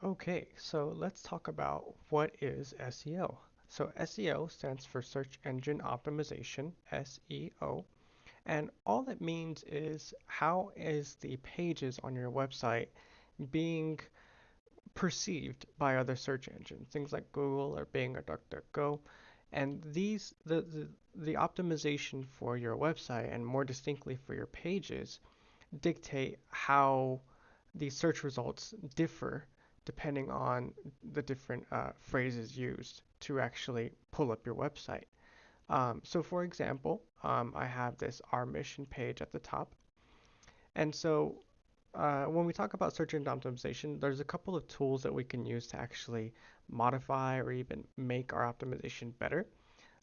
Okay, so let's talk about what is SEO. So SEO stands for Search Engine Optimization, SEO, and all it means is how is the pages on your website being perceived by other search engines, things like Google or Bing or DuckDuckGo. And the optimization for your website and more distinctly for your pages dictate how the search results differ depending on the different phrases used to actually pull up your website. So for example, I have this Our Mission page at the top. And so when we talk about search engine optimization, there's a couple of tools that we can use to actually modify or even make our optimization better.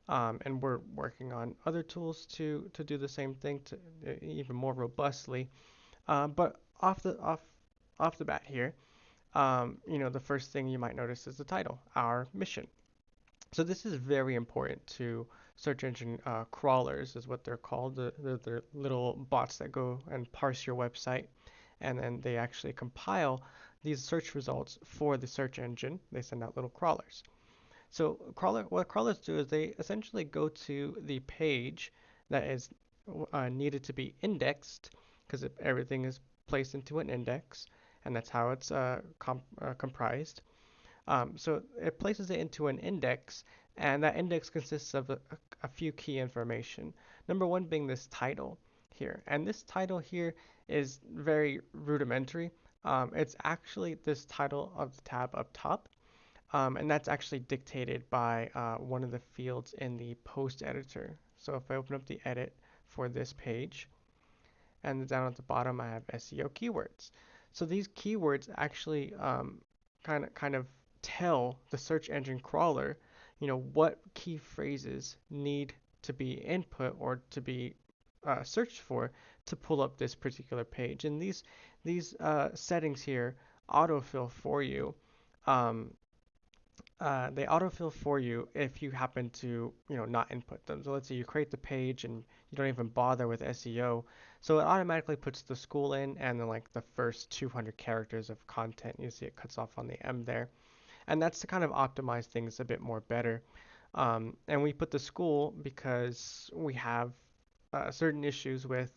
And we're working on other tools to do the same thing to even more robustly. But off the bat here, the first thing you might notice is the title, Our Mission. So this is very important to search engine crawlers, is what they're called. They're little bots that go and parse your website, and then they actually compile these search results for the search engine. They send out little crawlers. So what crawlers do is they essentially go to the page that is needed to be indexed, because everything is placed into an index, and that's how it's comprised. So it places it into an index, and that index consists of a few key information. Number one being this title here, and this title here is very rudimentary. It's actually this title of the tab up top, and that's actually dictated by one of the fields in the post editor. So if I open up the edit for this page, and down at the bottom I have SEO keywords. So these keywords actually kind of tell the search engine crawler, what key phrases need to be input or to be searched for to pull up this particular page. And these settings here autofill for you. Um, they autofill for you if you happen to, not input them. So let's say you create the page and you don't even bother with SEO. So it automatically puts the school in and then like the first 200 characters of content. You see it cuts off on the M there. And that's to kind of optimize things a bit more better. And we put the school because we have certain issues with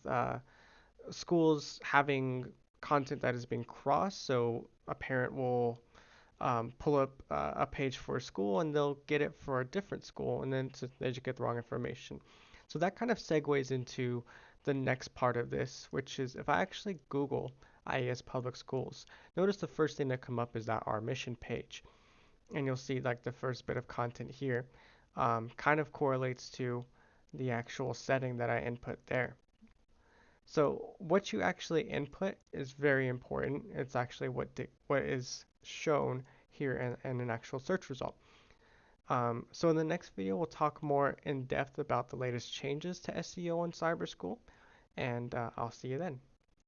schools having content that is being crossed. So a parent will pull up a page for a school and they'll get it for a different school, and then they just get the wrong information. So that kind of segues into the next part of this, which is if I actually Google IAS public schools, notice the first thing that come up is that Our Mission page. And you'll see like the first bit of content here kind of correlates to the actual setting that I input there. So what you actually input is very important. It's actually what is shown here in an actual search result. So in the next video, we'll talk more in depth about the latest changes to SEO on Cyberschool, and I'll see you then.